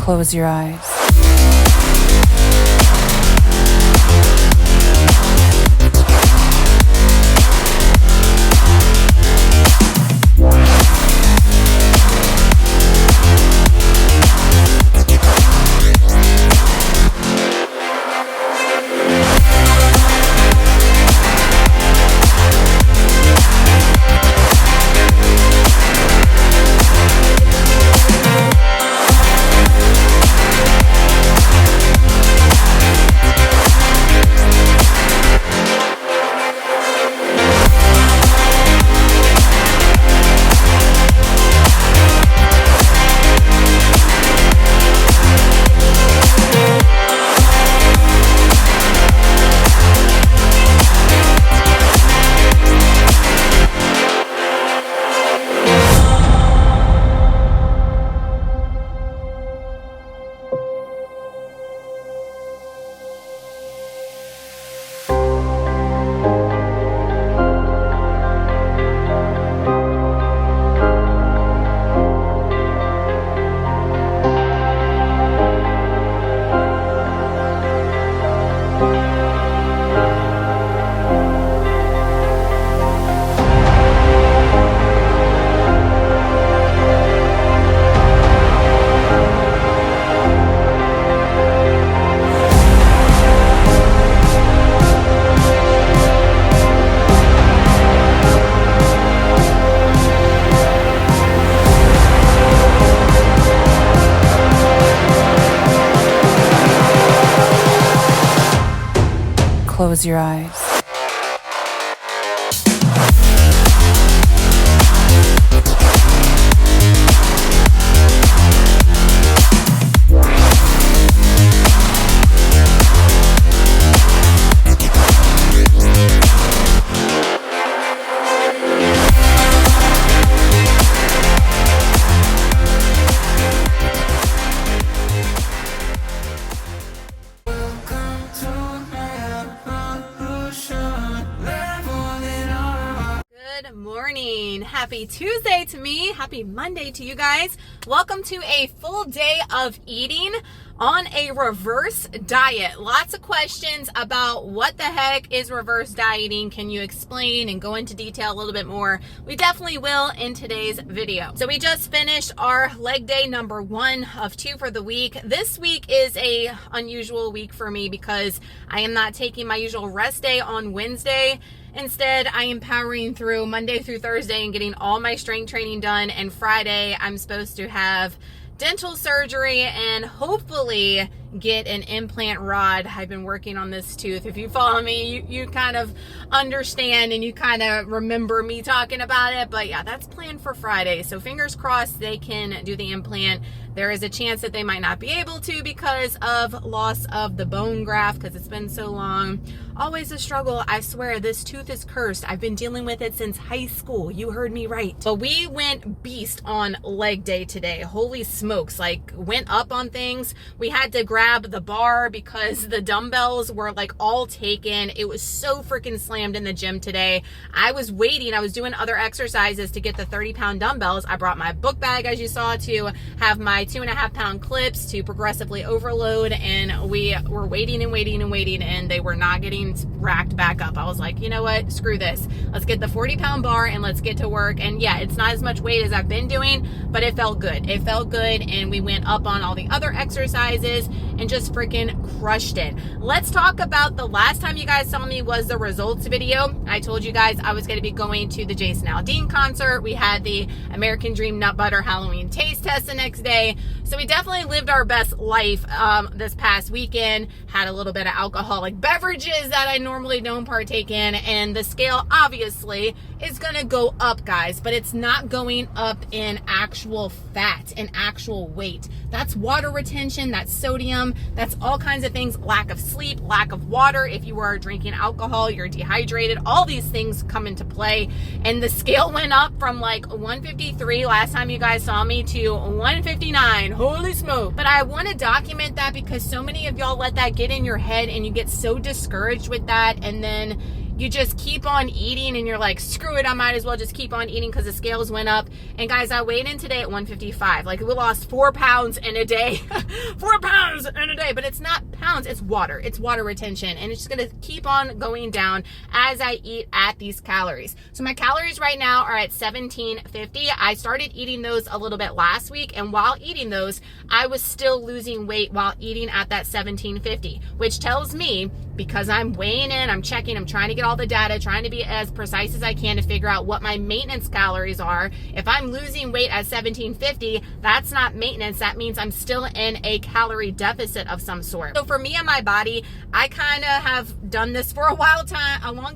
Close your eyes. Close your eyes. Happy Tuesday to me. Happy Monday to you guys. Welcome to a full day of eating on a reverse diet. Lots of questions about what the heck is reverse dieting. Can you explain and go into detail a little bit more? We definitely will in today's video. So we just finished our leg day number 1 of 2 for the week. This week is a unusual week for me because I am not taking my usual rest day on Wednesday. Instead, I am powering through Monday through Thursday and getting all my strength training done. And Friday, I'm supposed to have dental surgery and hopefully get an implant rod. I've been working on this tooth. If you follow me, you kind of understand and you kind of remember me talking about it. But yeah, that's planned for Friday. So fingers crossed they can do the implant. There is a chance that they might not be able to because of loss of the bone graft because it's been so long. Always a struggle. I swear this tooth is cursed. I've been dealing with it since high school. You heard me right. But we went beast on leg day today. Holy smokes. Like went up on things. We had to grab the bar because the dumbbells were like all taken. It was so freaking slammed in the gym today. I was waiting. I was doing other exercises to get the 30-pound dumbbells. I brought my book bag, as you saw, to have my 2.5-pound clips to progressively overload, and we were waiting and waiting and waiting, and they were not getting racked back up. I was like, you know what, screw this, let's get the 40-pound bar and let's get to work. And yeah, it's not as much weight as I've been doing, but it felt good. And we went up on all the other exercises and just freaking crushed it. Let's talk about the last time you guys saw me was the results video. I told you guys I was going to be going to the Jason Aldean concert. We had the American Dream Nut Butter Halloween taste test the next day. So we definitely lived our best life this past weekend. Had a little bit of alcoholic beverages that I normally don't partake in. And the scale obviously is going to go up, guys. But it's not going up in actual fat and actual weight. That's water retention. That's sodium. That's all kinds of things. Lack of sleep, lack of water. If you are drinking alcohol, you're dehydrated. All these things come into play. And the scale went up from like 153 last time you guys saw me to 159. Holy smoke. But I want to document that because so many of y'all let that get in your head and you get so discouraged with that. And then you just keep on eating and you're like, screw it, I might as well just keep on eating because the scales went up. And guys, I weighed in today at 155. Like, we lost 4 pounds in a day. 4 pounds in a day, but it's not pounds, it's water. It's water retention, and it's just gonna keep on going down as I eat at these calories. So my calories right now are at 1750. I started eating those a little bit last week, and while eating those, I was still losing weight while eating at that 1750, which tells me, because I'm weighing in, I'm checking, I'm trying to get all the data, trying to be as precise as I can to figure out what my maintenance calories are. If I'm losing weight at 1750, that's not maintenance. That means I'm still in a calorie deficit of some sort. So for me and my body, I kind of have done this for a long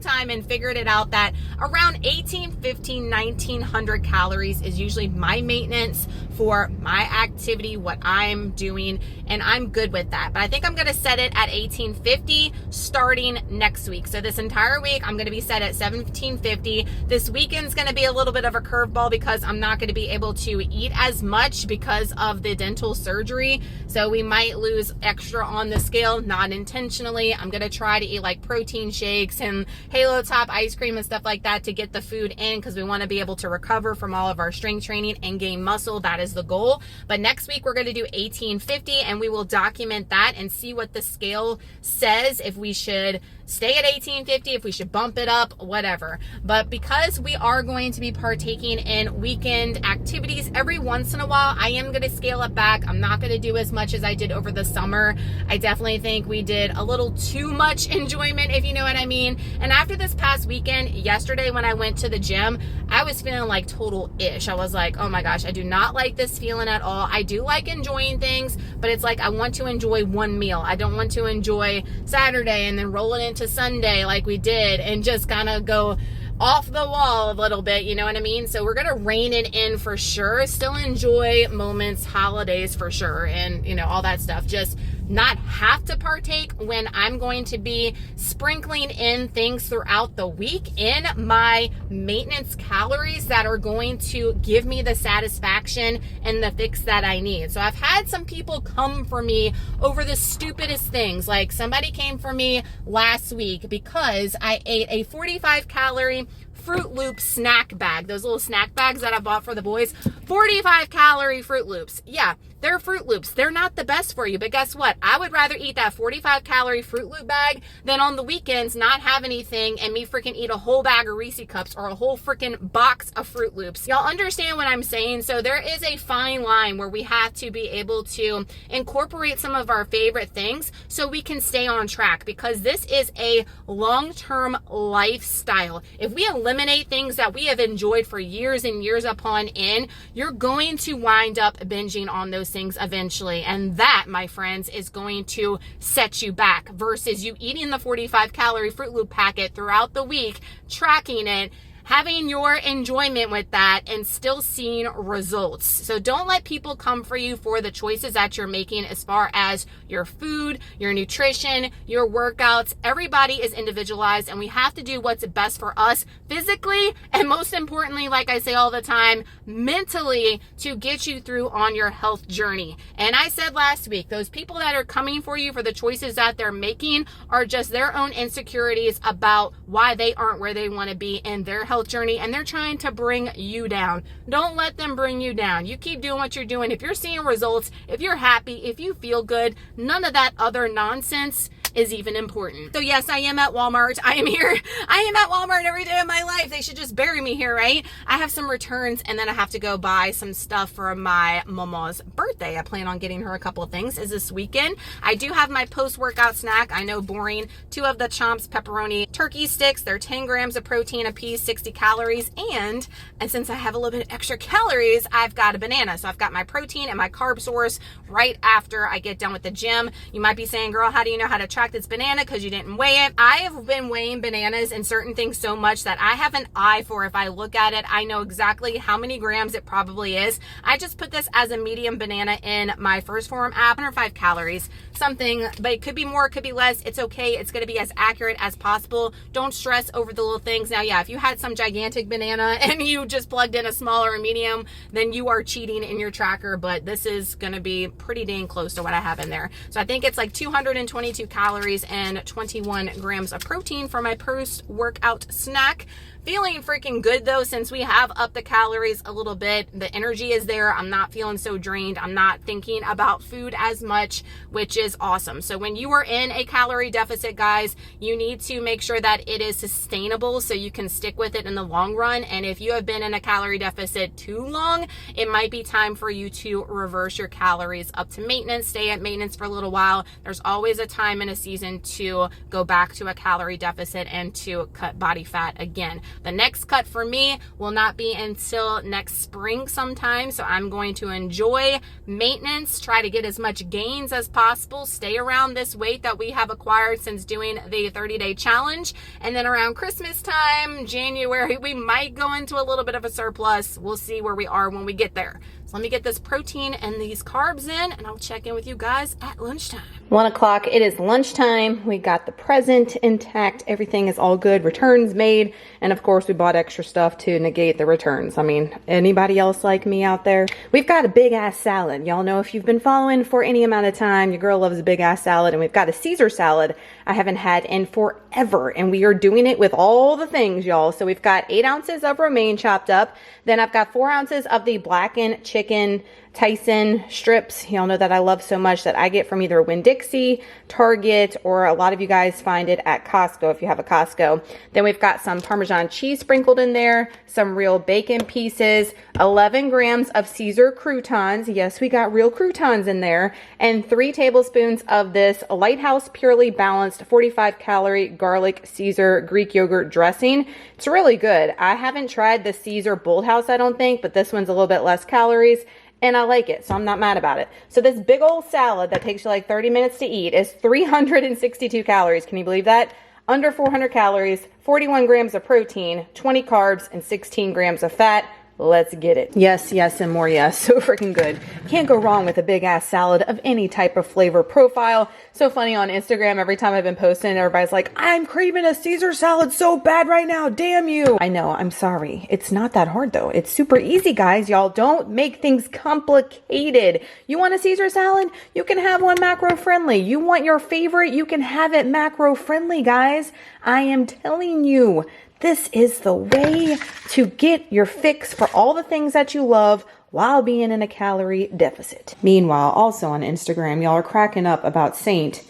time, and figured it out that around 1850, 1900 calories is usually my maintenance for my activity, what I'm doing, and I'm good with that. But I think I'm going to set it at 1850 starting next week. So this entire week, I'm going to be set at 1750. This weekend's going to be a little bit of a curveball because I'm not going to be able to eat as much because of the dental surgery. So we might lose extra on the scale, not intentionally. I'm going to try to eat like protein shakes and Halo Top ice cream and stuff like that to get the food in, because we want to be able to recover from all of our strength training and gain muscle. That is the goal. But next week, we're going to do 1850, and we will document that and see what the scale says, if we should stay at 1850, if we should bump it up, whatever. But because we are going to be partaking in weekend activities every once in a while, I am going to scale it back. I'm not going to do as much as I did over the summer. I definitely think we did a little too much enjoyment, if you know what I mean. And after this past weekend, yesterday when I went to the gym, I was feeling like total ish. I was like, oh my gosh, I do not like this feeling at all. I do like enjoying things, but it's like I want to enjoy one meal. I don't want to enjoy Saturday and then roll it into Sunday like we did and just kind of go off the wall a little bit, you know what I mean? So we're gonna rein it in for sure. Still enjoy moments, holidays for sure, and you know, all that stuff. Just not have to partake when I'm going to be sprinkling in things throughout the week in my maintenance calories that are going to give me the satisfaction and the fix that I need. So I've had some people come for me over the stupidest things. Like, somebody came for me last week because I ate a 45 calorie Fruit Loops snack bag. Those little snack bags that I bought for the boys. 45 calorie Fruit Loops. Yeah, they're Fruit Loops. They're not the best for you, but guess what? I would rather eat that 45 calorie Fruit Loop bag than on the weekends not have anything and me freaking eat a whole bag of Reese Cups or a whole freaking box of Fruit Loops. Y'all understand what I'm saying? So there is a fine line where we have to be able to incorporate some of our favorite things so we can stay on track, because this is a long-term lifestyle. If we eliminate things that we have enjoyed for years and years upon end, you're going to wind up binging on those things eventually. And that, my friends, is going to set you back versus you eating the 45 calorie Fruit Loop packet throughout the week, tracking it, having your enjoyment with that, and still seeing results. So don't let people come for you for the choices that you're making as far as your food, your nutrition, your workouts. Everybody is individualized, and we have to do what's best for us physically, and most importantly, like I say all the time, mentally, to get you through on your health journey. And I said last week, those people that are coming for you for the choices that they're making are just their own insecurities about why they aren't where they want to be in their health journey, and they're trying to bring you down. Don't let them bring you down. You keep doing what you're doing. If you're seeing results, if you're happy, if you feel good, none of that other nonsense is even important. So yes, I am at Walmart. I am here. I am at Walmart every day of my life. They should just bury me here, right? I have some returns, and then I have to go buy some stuff for my mama's birthday. I plan on getting her a couple of things. Is this weekend. I do have my post-workout snack. I know, boring. 2 of the Chomps pepperoni turkey sticks. They're 10 grams of protein a piece, 60 calories. And since I have a little bit extra calories, I've got a banana. So I've got my protein and my carb source right after I get done with the gym. You might be saying, girl, how do you know how to track this banana because you didn't weigh it? I have been weighing bananas and certain things so much that I have an eye for. If I look at it, I know exactly how many grams it probably is. I just put this as a medium banana in my First Form app. 105 calories, something, but it could be more, it could be less. It's okay. It's going to be as accurate as possible. Don't stress over the little things. Now, yeah, if you had some gigantic banana and you just plugged in a small or a medium, then you are cheating in your tracker, but this is going to be pretty dang close to what I have in there. So I think it's like 222 calories calories and 21 grams of protein for my post-workout snack. Feeling freaking good though, since we have upped the calories a little bit. The energy is there. I'm not feeling so drained. I'm not thinking about food as much, which is awesome. So when you are in a calorie deficit, guys, you need to make sure that it is sustainable so you can stick with it in the long run. And if you have been in a calorie deficit too long, it might be time for you to reverse your calories up to maintenance. Stay at maintenance for a little while. There's always a time in a season to go back to a calorie deficit and to cut body fat again. The next cut for me will not be until next spring sometime, so I'm going to enjoy maintenance, try to get as much gains as possible, stay around this weight that we have acquired since doing the 30-day challenge, and then around Christmas time, January, we might go into a little bit of a surplus. We'll see where we are when we get there. So let me get this protein and these carbs in, and I'll check in with you guys at lunchtime. 1 o'clock, it is lunchtime. We got the present intact. Everything is all good. Returns made. And of course, we bought extra stuff to negate the returns. I mean, anybody else like me out there? We've got a big ass salad. Y'all know if you've been following for any amount of time, your girl loves a big ass salad. And we've got a Caesar salad I haven't had in forever. And we are doing it with all the things, y'all. So we've got 8 ounces of romaine chopped up. Then I've got 4 ounces of the blackened chicken Tyson strips. Y'all know that I love so much, that I get from either Winn-Dixie, Target, or a lot of you guys find it at Costco if you have a Costco. Then we've got some Parmesan cheese sprinkled in there, some real bacon pieces, 11 grams of Caesar croutons. Yes, we got real croutons in there, and 3 tablespoons of this Lighthouse Purely Balanced 45 calorie garlic Caesar Greek yogurt dressing. It's really good. I haven't tried the Caesar Bolthouse, I don't think, but this one's a little bit less calories. And I like it, so I'm not mad about it. So this big old salad that takes you like 30 minutes to eat is 362 calories. Can you believe that? Under 400 calories, 41 grams of protein, 20 carbs, and 16 grams of fat. Let's get it. Yes, yes, and more yes. So freaking good. Can't go wrong with a big ass salad of any type of flavor profile. So funny on Instagram, every time I've been posting, everybody's like, I'm craving a Caesar salad so bad right now. Damn you. I know, I'm sorry. It's not that hard though. It's super easy, guys. Y'all don't make things complicated. You want a Caesar salad? You can have one macro friendly. You want your favorite? You can have it macro friendly, guys. I am telling you. This is the way to get your fix for all the things that you love while being in a calorie deficit. Meanwhile, also on Instagram, y'all are cracking up about Saint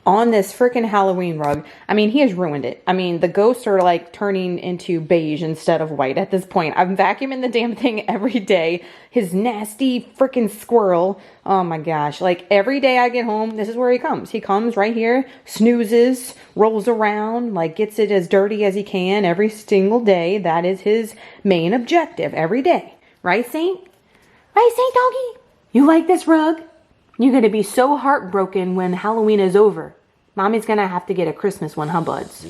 on this freaking Halloween rug. I mean, he has ruined it. I mean, the ghosts are like turning into beige instead of white at this point. I'm vacuuming the damn thing every day. His nasty freaking squirrel. Oh my gosh. Like every day I get home, this is where he comes. He comes right here, snoozes, rolls around, like gets it as dirty as he can every single day. That is his main objective every day. Right, Saint? Right, Saint Doggy? You like this rug? You're going to be so heartbroken when Halloween is over. Mommy's going to have to get a Christmas one, huh, buds?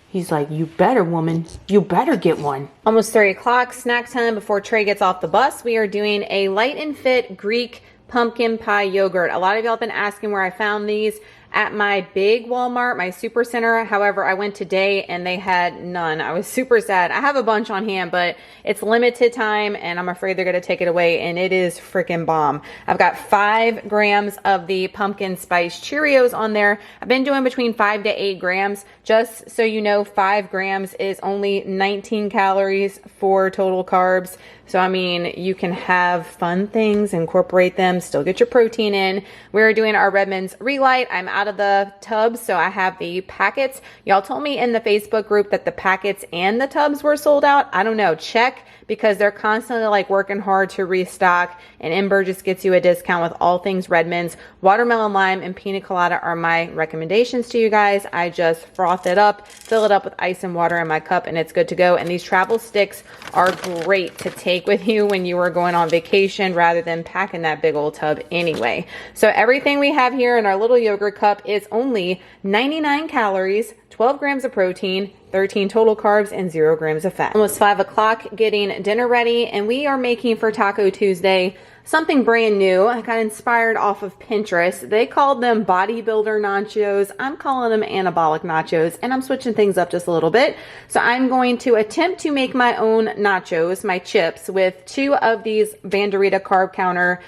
He's like, you better, woman. You better get one. Almost 3 o'clock, snack time before Trey gets off the bus. We are doing a light and fit Greek pumpkin pie yogurt. A lot of y'all have been asking where I found these. At my big Walmart, my super center. However, I went today and they had none. I was super sad. I have a bunch on hand, but it's limited time and I'm afraid they're going to take it away, and it is freaking bomb. I've got 5 grams of the pumpkin spice Cheerios on there. I've been doing between 5 to 8 grams. Just so you know, 5 grams is only 19 calories for total carbs. So, I mean, you can have fun things, incorporate them, still get your protein in. We're doing our Redmond's Relight. I'm out of the tubs, so I have the packets. Y'all told me in the Facebook group that the packets and the tubs were sold out. I don't know. Check, because they're constantly like working hard to restock, and NBURGESS gets you a discount with all things Redmond's. Watermelon, lime, and pina colada are my recommendations to you guys. I just froth it up, fill it up with ice and water in my cup, and it's good to go. And these travel sticks are great to take with you when you are going on vacation rather than packing that big old tub anyway. So everything we have here in our little yogurt cup is only 99 calories, 12 grams of protein, 13 total carbs, and 0 grams of fat. Almost 5 o'clock, getting dinner ready, and we are making for Taco Tuesday something brand new. I got inspired off of Pinterest. They called them Bodybuilder Nachos. I'm calling them Anabolic Nachos, and I'm switching things up just a little bit. So I'm going to attempt to make my own nachos, my chips, with 2 of these Banderita Carb Counter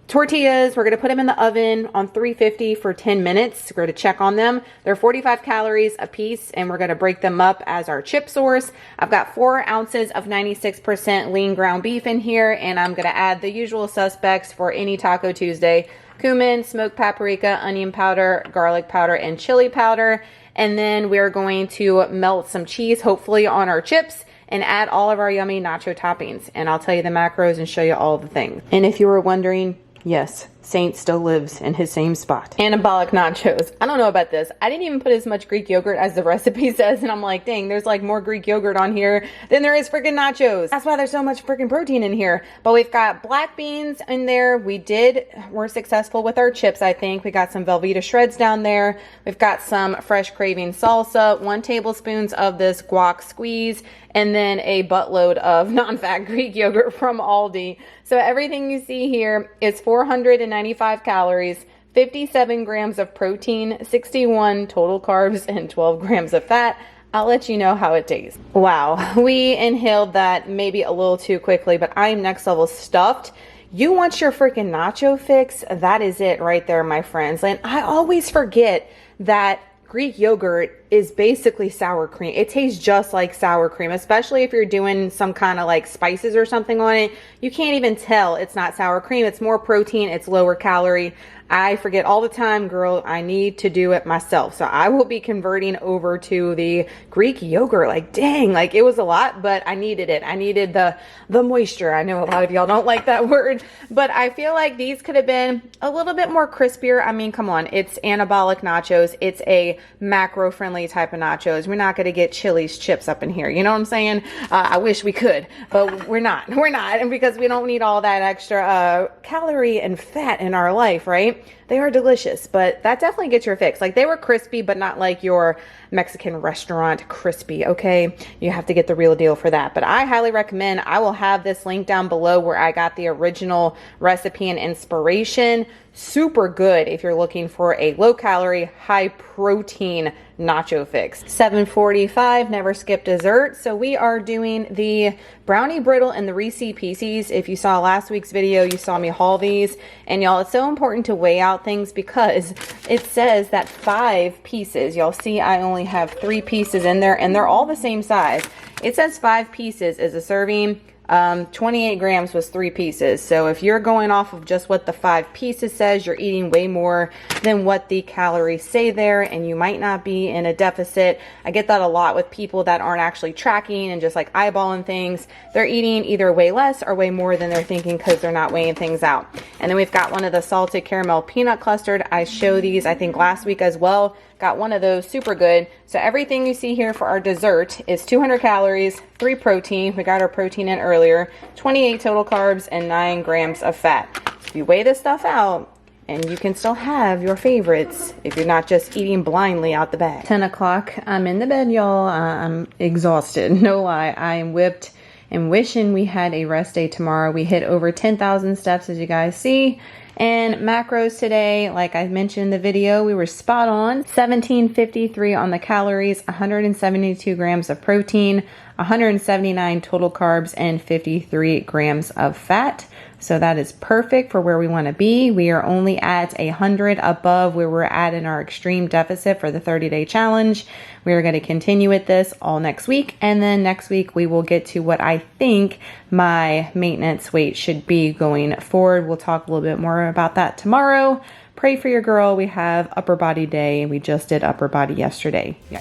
tortillas. We're going to put them in the oven on 350 for 10 minutes. We're going to check on them. They're 45 calories a piece, and we're going to break them up as our chip source. I've got 4 ounces of 96% lean ground beef in here, and I'm going to add the usual suspects for any Taco Tuesday: cumin, smoked paprika, onion powder, garlic powder, and chili powder. And then we're going to melt some cheese, hopefully on our chips, and add all of our yummy nacho toppings. And I'll tell you the macros and show you all the things. And if you were wondering, yes, Saint still lives in his same spot. Anabolic nachos. I don't know about this. I didn't even put as much Greek yogurt as the recipe says, and I'm like, dang, there's like more Greek yogurt on here than there is freaking nachos. That's why there's so much freaking protein in here. But we've got black beans in there. We're successful with our chips, I think. We got some Velveeta shreds down there. We've got some Fresh Craving salsa, 1 tablespoon of this guac squeeze, and then a buttload of non-fat Greek yogurt from Aldi. So everything you see here is 495 calories, 57 grams of protein, 61 total carbs, and 12 grams of fat. I'll let you know how it tastes. Wow, we inhaled that maybe a little too quickly, but I am next level stuffed. You want your freaking nacho fix? That is it right there, my friends. And I always forget that Greek yogurt is basically sour cream. It tastes just like sour cream, especially if you're doing some kind of like spices or something on it. You can't even tell it's not sour cream. It's more protein. It's lower calorie. I forget all the time, girl. I need to do it myself. So I will be converting over to the Greek yogurt. Like, dang, like it was a lot, but I needed it. I needed the moisture. I know a lot of y'all don't like that word, but I feel like these could have been a little bit more crispier. I mean, come on, it's anabolic nachos. It's a macro friendly type of nachos. We're not going to get Chili's chips up in here. You know what I'm saying? I wish we could, but we're not. We're not. And because we don't need all that extra calorie and fat in our life, right? They are delicious, but that definitely gets your fix. Like, they were crispy, but not like your Mexican restaurant crispy, okay? You have to get the real deal for that. But I highly recommend. I will have this link down below where I got the original recipe and inspiration. Super good if you're looking for a low calorie, high protein nacho fix. 7:45, never skip dessert. So we are doing the brownie brittle and the Reese Pieces. If you saw last week's video, you saw me haul these. And y'all, it's so important to weigh out things because it says that 5 pieces. Y'all see I only have 3 pieces in there, and they're all the same size. It says 5 pieces is a serving. 28 grams was 3 pieces. So if you're going off of just what the 5 pieces says, you're eating way more than what the calories say there, and you might not be in a deficit. I get that a lot with people that aren't actually tracking and just like eyeballing things. They're eating either way less or way more than they're thinking because they're not weighing things out. And then we've got one of the salted caramel peanut clustered. I showed these, I think, last week as well. Got one of those, super good. So everything you see here for our dessert is 200 calories, 3 protein. We got our protein in earlier, 28 total carbs, and 9 grams of fat. If you weigh this stuff out, and you can still have your favorites if you're not just eating blindly out the bag. 10 o'clock, I'm in the bed, y'all. I'm exhausted, no lie. I am whipped and wishing we had a rest day tomorrow. We hit over 10,000 steps, as you guys see. And macros today, like I mentioned in the video, we were spot on. 1753 on the calories, 172 grams of protein, 179 total carbs, and 53 grams of fat. So that is perfect for where we want to be. We are only at 100 above where we're at in our extreme deficit for the 30-day challenge. We are going to continue with this all next week. And then next week, we will get to what I think my maintenance weight should be going forward. We'll talk a little bit more about that tomorrow. Pray for your girl. We have upper body day. We just did upper body yesterday. Yeah.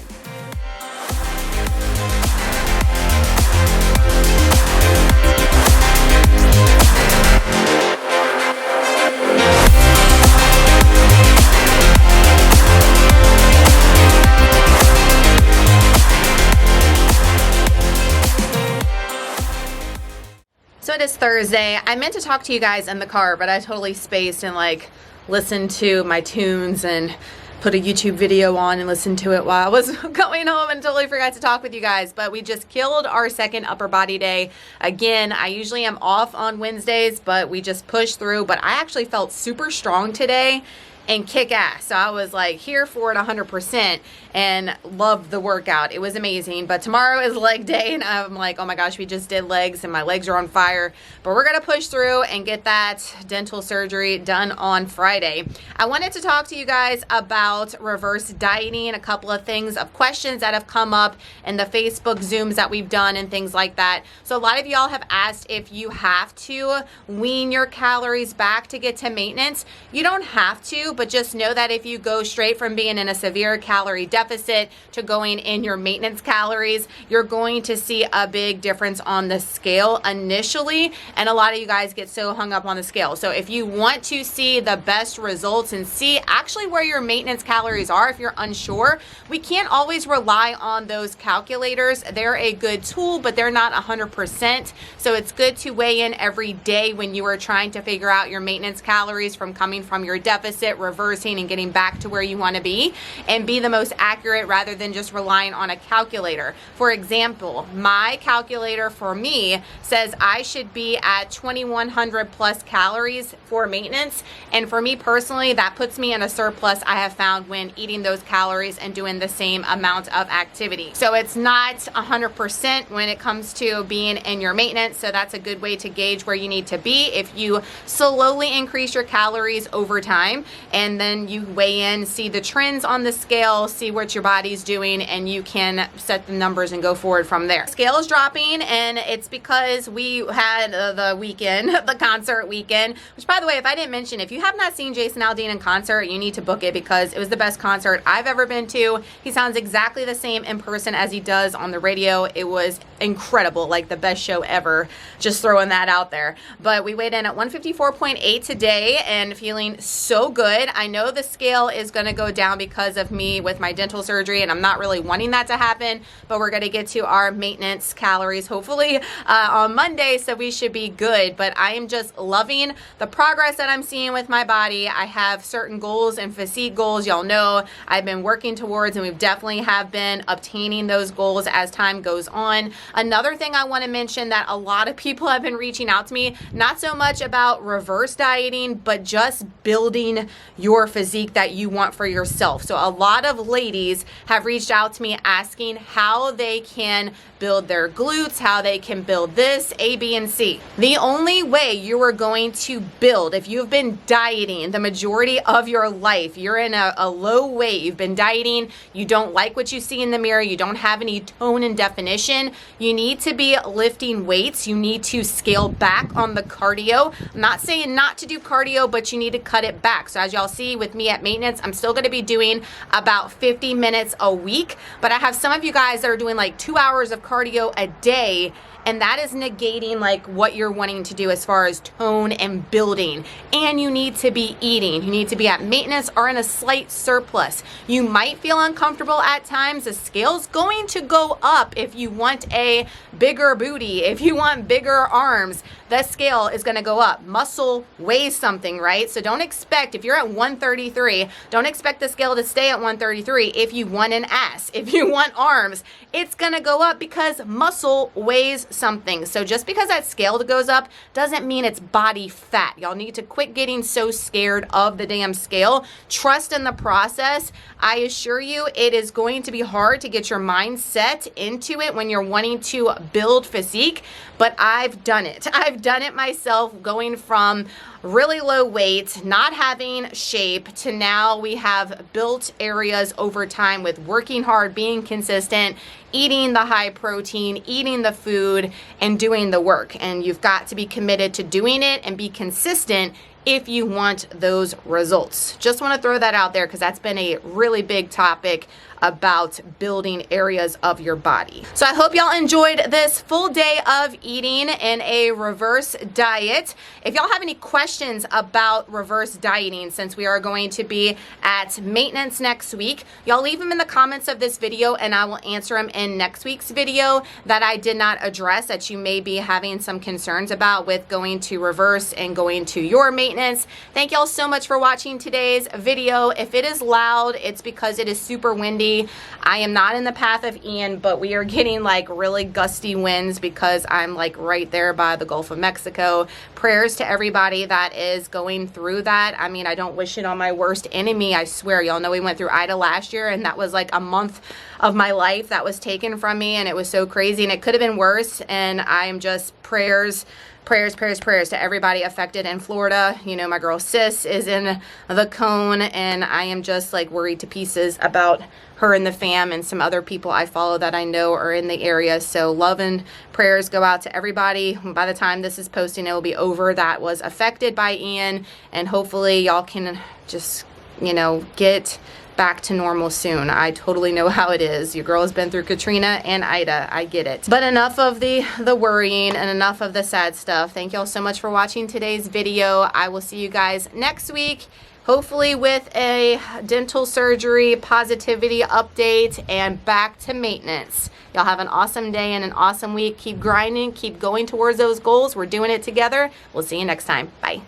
So it is Thursday. I meant to talk to you guys in the car, but I totally spaced and like listened to my tunes and put a YouTube video on and listened to it while I was going home and totally forgot to talk with you guys. But we just killed our second upper body day. Again, I usually am off on Wednesdays, but we just pushed through. But I actually felt super strong today and kick ass. So I was like here for it 100%. and loved the workout. It was amazing. But tomorrow is leg day, and I'm like, oh my gosh, we just did legs and my legs are on fire. But we're gonna push through and get that dental surgery done on Friday. I wanted to talk to you guys about reverse dieting, a couple of things of questions that have come up in the Facebook Zooms that we've done and things like that. So a lot of y'all have asked if you have to wean your calories back to get to maintenance. You don't have to, but just know that if you go straight from being in a severe calorie deficit to going in your maintenance calories, you're going to see a big difference on the scale initially, and a lot of you guys get so hung up on the scale. So if you want to see the best results and see actually where your maintenance calories are, if you're unsure, we can't always rely on those calculators. They're a good tool, but they're not 100%. So it's good to weigh in every day when you are trying to figure out your maintenance calories from coming from your deficit, reversing, and getting back to where you want to be, and be the most accurate rather than just relying on a calculator. For example, my calculator for me says I should be at 2,100 plus calories for maintenance, and for me personally, that puts me in a surplus, I have found, when eating those calories and doing the same amount of activity. So it's not 100% when it comes to being in your maintenance, so that's a good way to gauge where you need to be. If you slowly increase your calories over time, and then you weigh in, see the trends on the scale, see what your body's doing, and you can set the numbers and go forward from there. Scale is dropping, and it's because we had the weekend, the concert weekend, which, by the way, if I didn't mention, if you have not seen Jason Aldean in concert, you need to book it because it was the best concert I've ever been to. He sounds exactly the same in person as he does on the radio. It was incredible, like the best show ever. Just throwing that out there. But we weighed in at 154.8 today and feeling so good. I know the scale is going to go down because of me with my dental surgery, and I'm not really wanting that to happen, but we're going to get to our maintenance calories hopefully on Monday, so we should be good. But I am just loving the progress that I'm seeing with my body. I have certain goals and physique goals, y'all know, I've been working towards, and we've definitely have been obtaining those goals as time goes on. Another thing I want to mention that a lot of people have been reaching out to me, not so much about reverse dieting, but just building your physique that you want for yourself. So a lot of ladies have reached out to me asking how they can build their glutes, how they can build this, A, B, and C. The only way you are going to build, if you've been dieting the majority of your life, you're in a low weight, you've been dieting, you don't like what you see in the mirror, you don't have any tone and definition, you need to be lifting weights, you need to scale back on the cardio. I'm not saying not to do cardio, but you need to cut it back. So as y'all see with me at maintenance, I'm still gonna be doing about 50 minutes a week, but I have some of you guys that are doing like 2 hours of cardio a day, and that is negating like what you're wanting to do as far as tone and building. And you need to be eating. You need to be at maintenance or in a slight surplus. You might feel uncomfortable at times. The scale's going to go up if you want a bigger booty, if you want bigger arms, the scale is gonna go up. Muscle weighs something, right? So don't expect, if you're at 133, don't expect the scale to stay at 133 if you want an ass. If you want arms, it's gonna go up because muscle weighs something. So just because that scale goes up doesn't mean it's body fat. Y'all need to quit getting so scared of the damn scale. Trust in the process. I assure you it is going to be hard to get your mindset into it when you're wanting to build physique, but I've done it. I've done it myself, going from really low weight, not having shape, to now we have built areas over time with working hard, being consistent, eating the high protein, eating the food, and doing the work. And you've got to be committed to doing it and be consistent if you want those results. Just want to throw that out there because that's been a really big topic about building areas of your body. So I hope y'all enjoyed this full day of eating in a reverse diet. If y'all have any questions about reverse dieting, since we are going to be at maintenance next week, y'all leave them in the comments of this video and I will answer them in next week's video that I did not address that you may be having some concerns about with going to reverse and going to your maintenance maintenance. Thank y'all so much for watching today's video. If it is loud, it's because it is super windy. I am not in the path of Ian, but we are getting like really gusty winds because I'm like right there by the Gulf of Mexico. Prayers to everybody that is going through that. I mean, I don't wish it on my worst enemy. I swear, y'all know we went through Ida last year, and that was like a month of my life that was taken from me, and it was so crazy, and it could have been worse. And I am just prayers to everybody affected in Florida. You know, my girl Sis is in the cone, and I am just like worried to pieces about her and the fam and some other people I follow that I know are in the area. So love and prayers go out to everybody. By the time this is posting, it will be over that was affected by Ian, and hopefully y'all can just, you know, get back to normal soon. I totally know how it is. Your girl has been through Katrina and Ida. I get it. But enough of the worrying and enough of the sad stuff. Thank y'all so much for watching today's video. I will see you guys next week, hopefully with a dental surgery positivity update and back to maintenance. Y'all have an awesome day and an awesome week. Keep grinding, keep going towards those goals. We're doing it together. We'll see you next time. Bye.